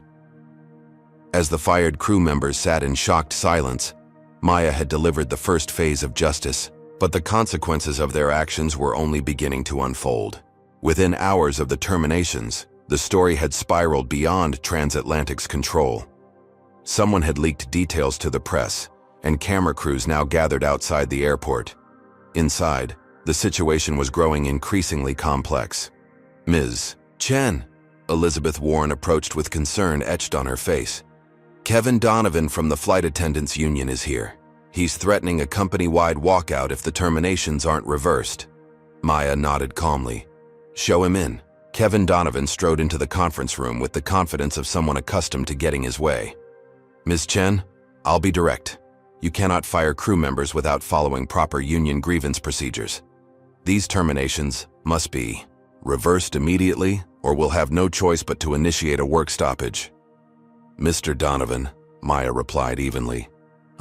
As the fired crew members sat in shocked silence, Maya had delivered the first phase of justice, but the consequences of their actions were only beginning to unfold. Within hours of the terminations, the story had spiraled beyond Transatlantic's control. Someone had leaked details to the press, and camera crews now gathered outside the airport. Inside, the situation was growing increasingly complex. Ms. Chen, Elizabeth Warren approached with concern etched on her face. Kevin Donovan from the Flight Attendants Union is here. He's threatening a company-wide walkout if the terminations aren't reversed. Maya nodded calmly. Show him in. Kevin Donovan strode into the conference room with the confidence of someone accustomed to getting his way. Ms. Chen, I'll be direct. You cannot fire crew members without following proper union grievance procedures. These terminations must be reversed immediately, or we'll have no choice but to initiate a work stoppage. Mr. Donovan, Maya replied evenly.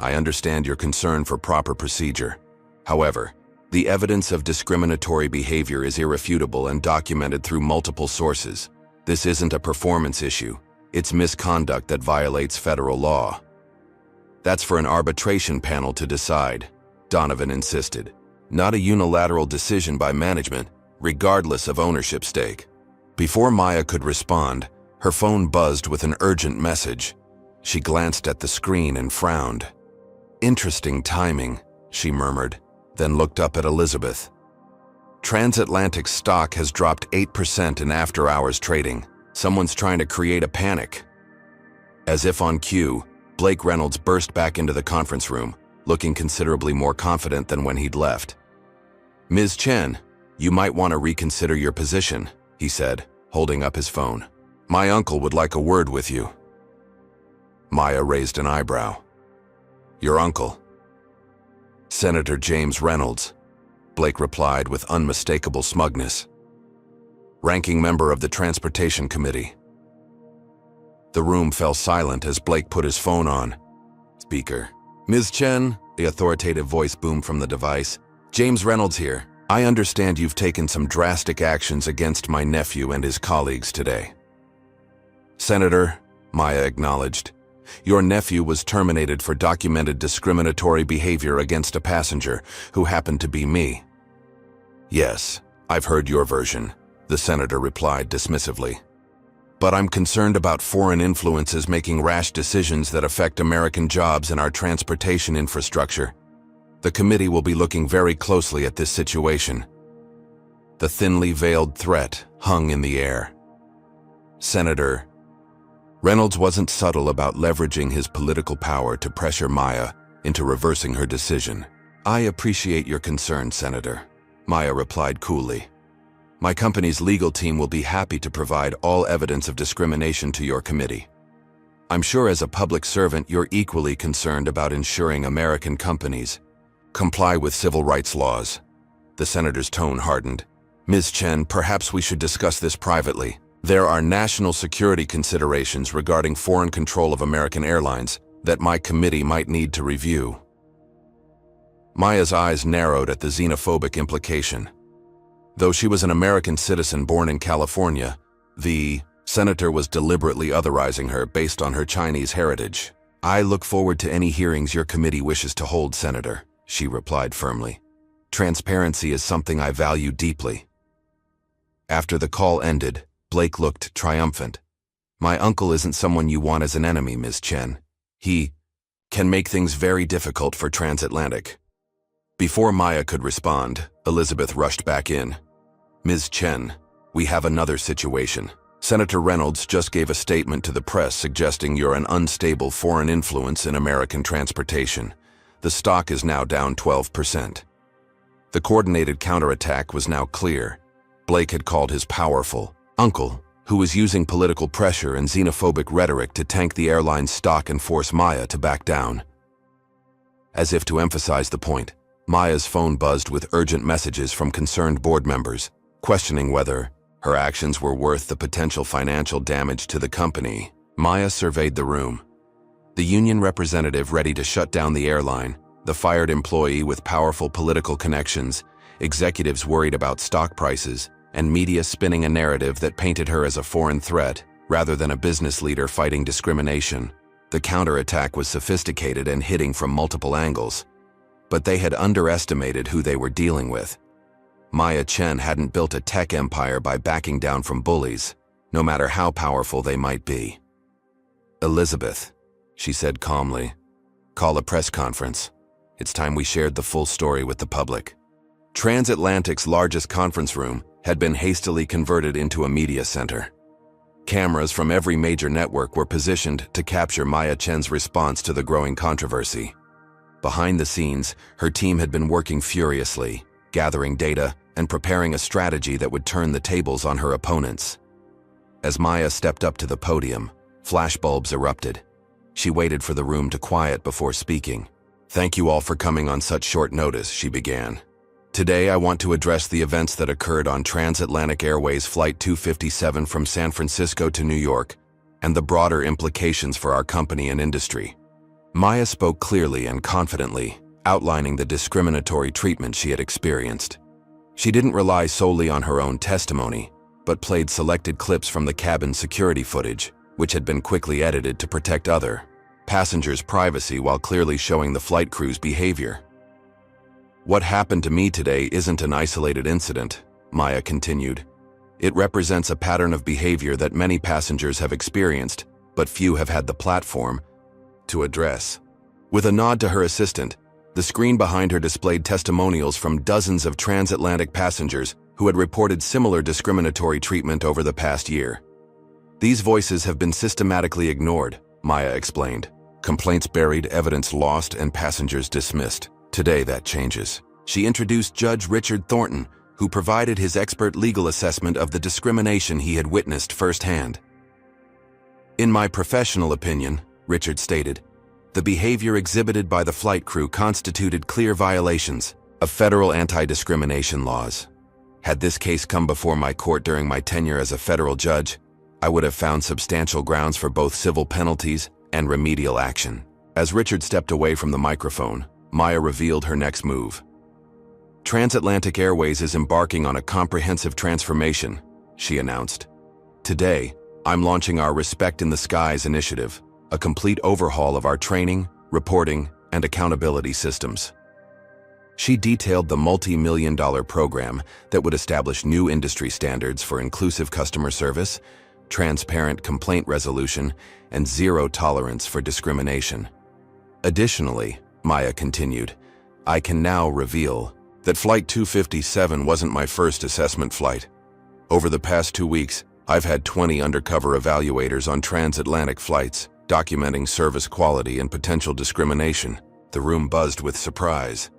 I understand your concern for proper procedure. However, the evidence of discriminatory behavior is irrefutable and documented through multiple sources. This isn't a performance issue. It's misconduct that violates federal law. That's for an arbitration panel to decide, Donovan insisted. Not a unilateral decision by management, regardless of ownership stake. Before Maya could respond, her phone buzzed with an urgent message. She glanced at the screen and frowned. Interesting timing, she murmured, then looked up at Elizabeth. Transatlantic stock has dropped 8% in after-hours trading. Someone's trying to create a panic. As if on cue, Blake Reynolds burst back into the conference room, looking considerably more confident than when he'd left. Ms. Chen, you might want to reconsider your position, he said, holding up his phone. My uncle would like a word with you. Maya raised an eyebrow. Your uncle? Senator James Reynolds, Blake replied with unmistakable smugness. Ranking member of the Transportation Committee. The room fell silent as Blake put his phone on. Speaker. Ms. Chen, the authoritative voice boomed from the device. James Reynolds here. I understand you've taken some drastic actions against my nephew and his colleagues today. Senator, Maya acknowledged. Your nephew was terminated for documented discriminatory behavior against a passenger who happened to be me. Yes, I've heard your version, the senator replied dismissively. But I'm concerned about foreign influences making rash decisions that affect American jobs and our transportation infrastructure. The committee will be looking very closely at this situation. The thinly veiled threat hung in the air. Senator, Reynolds wasn't subtle about leveraging his political power to pressure Maya into reversing her decision. I appreciate your concern, Senator, Maya replied coolly. My company's legal team will be happy to provide all evidence of discrimination to your committee. I'm sure as a public servant you're equally concerned about ensuring American companies comply with civil rights laws. The senator's tone hardened. Ms. Chen, perhaps we should discuss this privately. There are national security considerations regarding foreign control of American airlines that my committee might need to review. Maya's eyes narrowed at the xenophobic implication. Though she was an American citizen born in California, the senator was deliberately otherizing her based on her Chinese heritage. I look forward to any hearings your committee wishes to hold, Senator, she replied firmly. Transparency is something I value deeply. After the call ended, Blake looked triumphant. My uncle isn't someone you want as an enemy, Ms. Chen. He can make things very difficult for Transatlantic. Before Maya could respond, Elizabeth rushed back in. Ms. Chen, we have another situation. Senator Reynolds just gave a statement to the press suggesting you're an unstable foreign influence in American transportation. The stock is now down 12%. The coordinated counterattack was now clear. Blake had called his powerful uncle, who was using political pressure and xenophobic rhetoric to tank the airline's stock and force Maya to back down. As if to emphasize the point, Maya's phone buzzed with urgent messages from concerned board members, questioning whether her actions were worth the potential financial damage to the company. Maya surveyed the room. The union representative ready to shut down the airline, the fired employee with powerful political connections, executives worried about stock prices, and media spinning a narrative that painted her as a foreign threat rather than a business leader fighting discrimination. The counterattack was sophisticated and hitting from multiple angles, but they had underestimated who they were dealing with. Maya Chen hadn't built a tech empire by backing down from bullies, no matter how powerful they might be. "Elizabeth," she said calmly, "call a press conference. It's time we shared the full story with the public." Transatlantic's largest conference room had been hastily converted into a media center. Cameras from every major network were positioned to capture Maya Chen's response to the growing controversy. Behind the scenes, her team had been working furiously, gathering data and preparing a strategy that would turn the tables on her opponents. As Maya stepped up to the podium, flashbulbs erupted. She waited for the room to quiet before speaking. "Thank you all for coming on such short notice," she began. "Today I want to address the events that occurred on Transatlantic Airways Flight 257 from San Francisco to New York, and the broader implications for our company and industry." Maya spoke clearly and confidently, outlining the discriminatory treatment she had experienced. She didn't rely solely on her own testimony, but played selected clips from the cabin security footage, which had been quickly edited to protect other passengers' privacy while clearly showing the flight crew's behavior. "What happened to me today isn't an isolated incident," Maya continued. "It represents a pattern of behavior that many passengers have experienced, but few have had the platform to address." With a nod to her assistant, the screen behind her displayed testimonials from dozens of transatlantic passengers who had reported similar discriminatory treatment over the past year. "These voices have been systematically ignored," Maya explained. "Complaints buried, evidence lost, and passengers dismissed. Today that changes." She introduced Judge Richard Thornton, who provided his expert legal assessment of the discrimination he had witnessed firsthand. "In my professional opinion," Richard stated, "the behavior exhibited by the flight crew constituted clear violations of federal anti-discrimination laws. Had this case come before my court during my tenure as a federal judge, I would have found substantial grounds for both civil penalties and remedial action." As Richard stepped away from the microphone, Maya revealed her next move. "Transatlantic Airways is embarking on a comprehensive transformation," she announced. "Today, I'm launching our Respect in the Skies initiative, a complete overhaul of our training, reporting, and accountability systems." She detailed the multi-million-dollar program that would establish new industry standards for inclusive customer service, transparent complaint resolution, and zero tolerance for discrimination. "Additionally," Maya continued, "I can now reveal that Flight 257 wasn't my first assessment flight. Over the past 2 weeks, I've had 20 undercover evaluators on transatlantic flights, documenting service quality and potential discrimination." The room buzzed with surprise.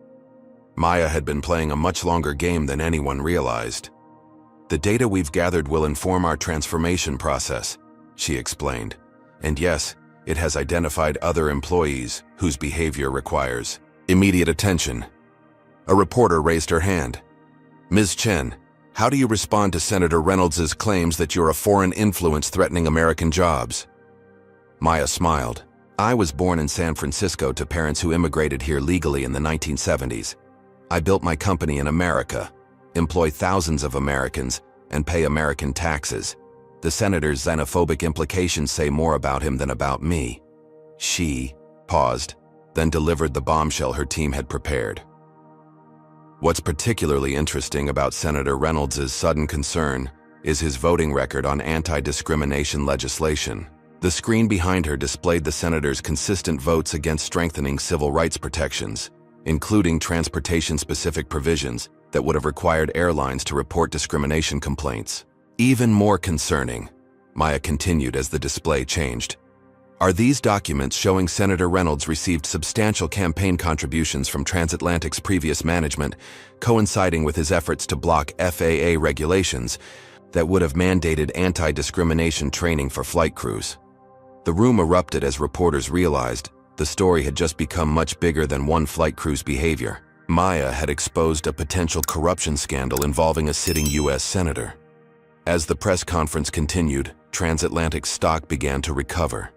Maya had been playing a much longer game than anyone realized. "The data we've gathered will inform our transformation process," she explained. "And yes, it has identified other employees whose behavior requires immediate attention." A reporter raised her hand. "Ms. Chen, how do you respond to Senator Reynolds' claims that you're a foreign influence threatening American jobs?" Maya smiled. "I was born in San Francisco to parents who immigrated here legally in the 1970s. I built my company in America, employ thousands of Americans, and pay American taxes. The senator's xenophobic implications say more about him than about me." She paused, then delivered the bombshell her team had prepared. "What's particularly interesting about Senator Reynolds' sudden concern is his voting record on anti-discrimination legislation." The screen behind her displayed the senator's consistent votes against strengthening civil rights protections, including transportation-specific provisions that would have required airlines to report discrimination complaints. Even more concerning, Maya continued as the display changed, are these documents showing Senator Reynolds received substantial campaign contributions from Transatlantic's previous management, coinciding with his efforts to block FAA regulations that would have mandated anti-discrimination training for flight crews. The room erupted as reporters realized the story had just become much bigger than one flight crew's behavior. Maya had exposed a potential corruption scandal involving a sitting U.S. senator. As the press conference continued, Transatlantic's stock began to recover.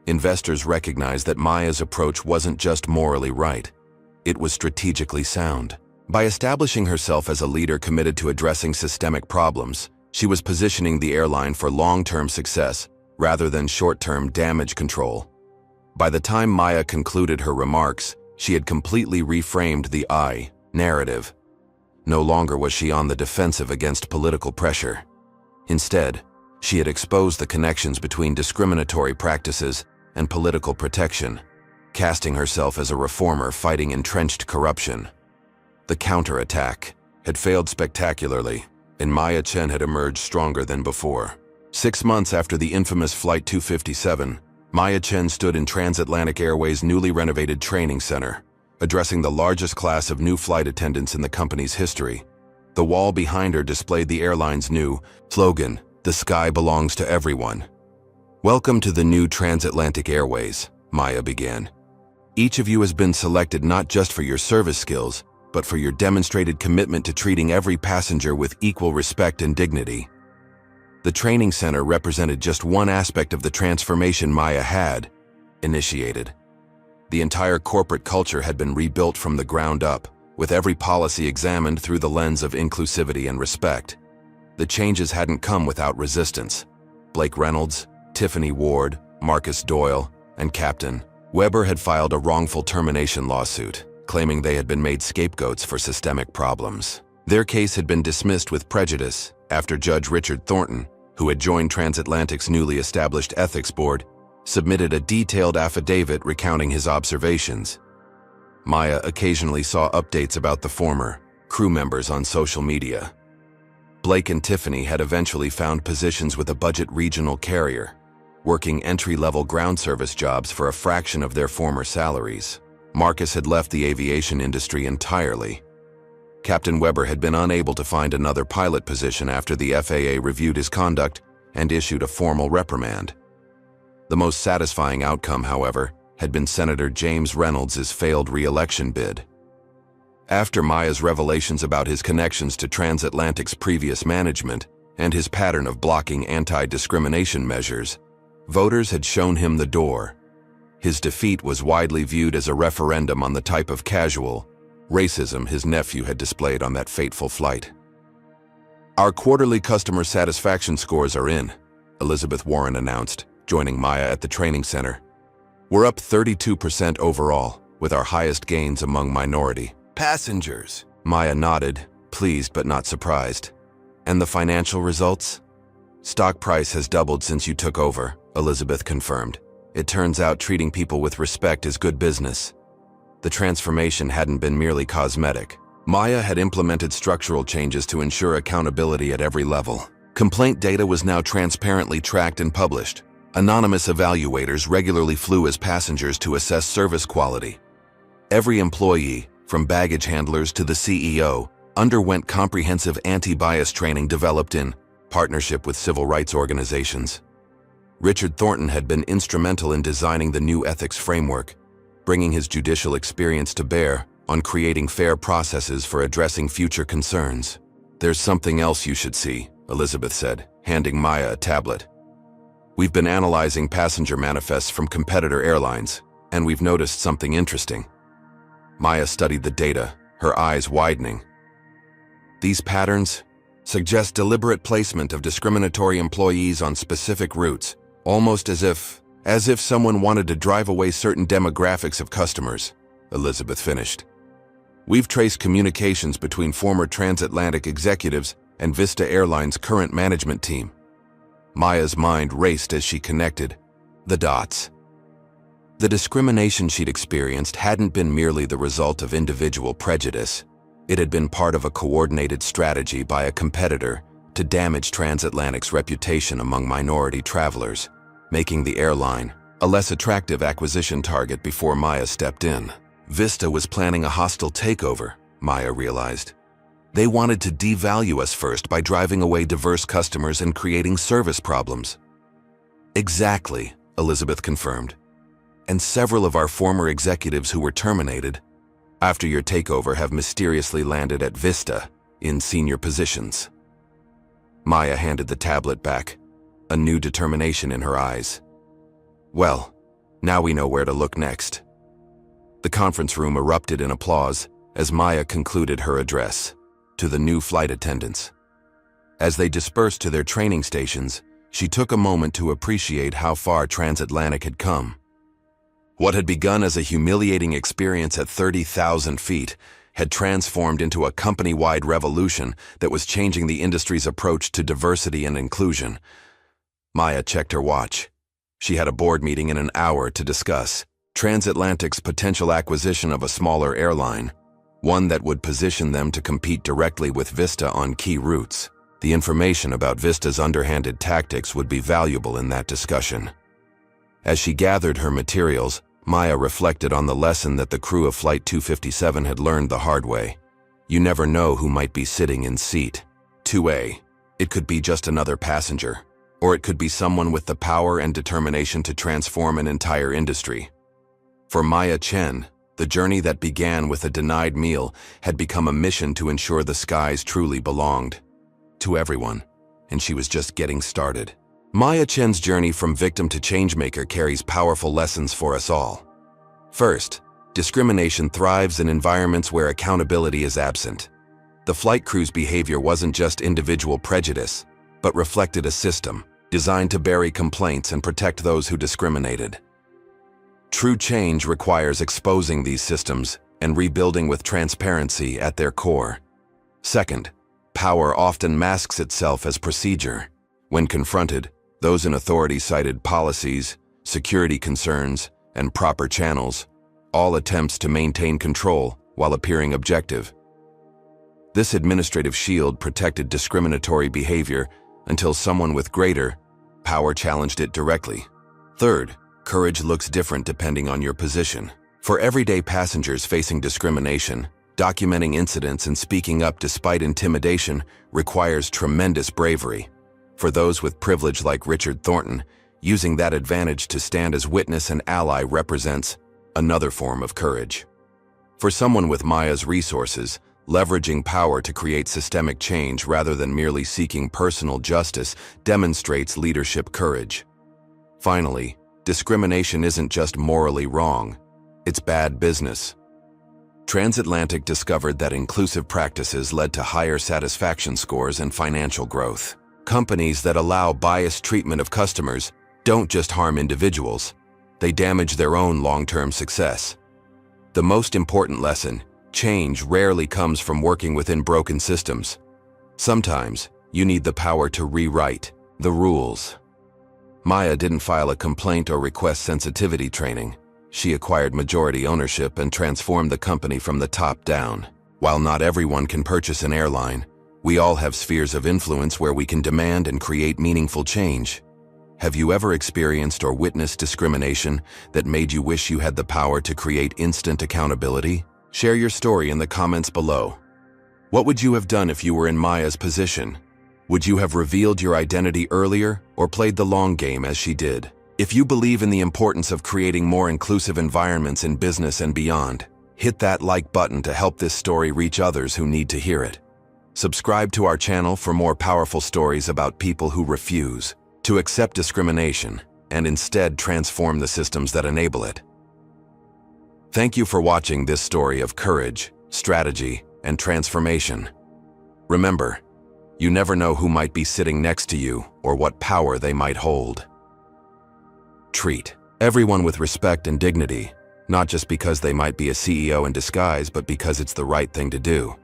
Investors recognized that Maya's approach wasn't just morally right, it was strategically sound. By establishing herself as a leader committed to addressing systemic problems, she was positioning the airline for long-term success rather than short-term damage control. By the time Maya concluded her remarks, she had completely reframed the I narrative. No longer was she on the defensive against political pressure. Instead, she had exposed the connections between discriminatory practices and political protection, casting herself as a reformer fighting entrenched corruption. The counterattack had failed spectacularly, and Maya Chen had emerged stronger than before. 6 months after the infamous Flight 257, Maya Chen stood in Transatlantic Airways' newly renovated training center, addressing the largest class of new flight attendants in the company's history. The wall behind her displayed the airline's new slogan, "The sky belongs to everyone." "Welcome to the new Transatlantic Airways," Maya began. "Each of you has been selected not just for your service skills, but for your demonstrated commitment to treating every passenger with equal respect and dignity." The training center represented just one aspect of the transformation Maya had initiated. The entire corporate culture had been rebuilt from the ground up, with every policy examined through the lens of inclusivity and respect. The changes hadn't come without resistance. Blake Reynolds, Tiffany Ward, Marcus Doyle, and Captain Weber had filed a wrongful termination lawsuit, claiming they had been made scapegoats for systemic problems. Their case had been dismissed with prejudice after Judge Richard Thornton, who had joined Transatlantic's newly established ethics board, submitted a detailed affidavit recounting his observations. Maya occasionally saw updates about the former crew members on social media. Blake and Tiffany had eventually found positions with a budget regional carrier, working entry-level ground service jobs for a fraction of their former salaries. Marcus had left the aviation industry entirely. Captain Weber had been unable to find another pilot position after the FAA reviewed his conduct and issued a formal reprimand. The most satisfying outcome, however, had been Senator James Reynolds' failed re-election bid. After Maya's revelations about his connections to Transatlantic's previous management and his pattern of blocking anti-discrimination measures, voters had shown him the door. His defeat was widely viewed as a referendum on the type of casual racism his nephew had displayed on that fateful flight. "Our quarterly customer satisfaction scores are in," Elizabeth Warren announced, joining Maya at the training center. "We're up 32% overall, with our highest gains among minority passengers." Maya nodded, pleased but not surprised. "And the financial results?" "Stock price has doubled since you took over," Elizabeth confirmed. "It turns out treating people with respect is good business." The transformation hadn't been merely cosmetic. Maya had implemented structural changes to ensure accountability at every level. Complaint data was now transparently tracked and published. Anonymous evaluators regularly flew as passengers to assess service quality. Every employee, from baggage handlers to the CEO, underwent comprehensive anti-bias training developed in partnership with civil rights organizations. Richard Thornton had been instrumental in designing the new ethics framework, bringing his judicial experience to bear on creating fair processes for addressing future concerns. "There's something else you should see," Elizabeth said, handing Maya a tablet. "We've been analyzing passenger manifests from competitor airlines, and we've noticed something interesting." Maya studied the data, her eyes widening. "These patterns suggest deliberate placement of discriminatory employees on specific routes, almost as if someone wanted to drive away certain demographics of customers," Elizabeth finished. "We've traced communications between former Transatlantic executives and Vista Airlines' current management team." Maya's mind raced as she connected the dots. The discrimination she'd experienced hadn't been merely the result of individual prejudice. It had been part of a coordinated strategy by a competitor to damage Transatlantic's reputation among minority travelers, making the airline a less attractive acquisition target before Maya stepped in. Vista was planning a hostile takeover, Maya realized. They wanted to devalue us first by driving away diverse customers and creating service problems. Exactly, Elizabeth confirmed. And several of our former executives who were terminated after your takeover have mysteriously landed at Vista in senior positions. Maya handed the tablet back, a new determination in her eyes. Well, now we know where to look next. The conference room erupted in applause as Maya concluded her address to the new flight attendants. As they dispersed to their training stations, she took a moment to appreciate how far Transatlantic had come. What had begun as a humiliating experience at 30,000 feet had transformed into a company-wide revolution that was changing the industry's approach to diversity and inclusion. Maya checked her watch. She had a board meeting in an hour to discuss Transatlantic's potential acquisition of a smaller airline, one that would position them to compete directly with Vista on key routes. The information about Vista's underhanded tactics would be valuable in that discussion. As she gathered her materials, Maya reflected on the lesson that the crew of Flight 257 had learned the hard way. You never know who might be sitting in seat 2A. It could be just another passenger, or it could be someone with the power and determination to transform an entire industry. For Maya Chen, the journey that began with a denied meal had become a mission to ensure the skies truly belonged to everyone, and she was just getting started. Maya Chen's journey from victim to changemaker carries powerful lessons for us all. First, discrimination thrives in environments where accountability is absent. The flight crew's behavior wasn't just individual prejudice, but reflected a system designed to bury complaints and protect those who discriminated. True change requires exposing these systems and rebuilding with transparency at their core. Second, power often masks itself as procedure. When confronted, those in authority cited policies, security concerns, and proper channels, all attempts to maintain control while appearing objective. This administrative shield protected discriminatory behavior until someone with greater power challenged it directly. Third, courage looks different depending on your position. For everyday passengers facing discrimination, documenting incidents and speaking up despite intimidation requires tremendous bravery. For those with privilege like Richard Thornton, using that advantage to stand as witness and ally represents another form of courage. For someone with Maya's resources, leveraging power to create systemic change rather than merely seeking personal justice demonstrates leadership courage. Finally, discrimination isn't just morally wrong, it's bad business. Transatlantic discovered that inclusive practices led to higher satisfaction scores and financial growth. Companies that allow biased treatment of customers don't just harm individuals, they damage their own long-term success. The most important lesson: change rarely comes from working within broken systems. Sometimes, you need the power to rewrite the rules. Maya didn't file a complaint or request sensitivity training. She acquired majority ownership and transformed the company from the top down. While not everyone can purchase an airline, we all have spheres of influence where we can demand and create meaningful change. Have you ever experienced or witnessed discrimination that made you wish you had the power to create instant accountability? Share your story in the comments below. What would you have done if you were in Maya's position? Would you have revealed your identity earlier or played the long game as she did? If you believe in the importance of creating more inclusive environments in business and beyond, hit that like button to help this story reach others who need to hear it. Subscribe to our channel for more powerful stories about people who refuse to accept discrimination and instead transform the systems that enable it. Thank you for watching this story of courage, strategy, and transformation. Remember, you never know who might be sitting next to you or what power they might hold. Treat everyone with respect and dignity, not just because they might be a CEO in disguise, but because it's the right thing to do.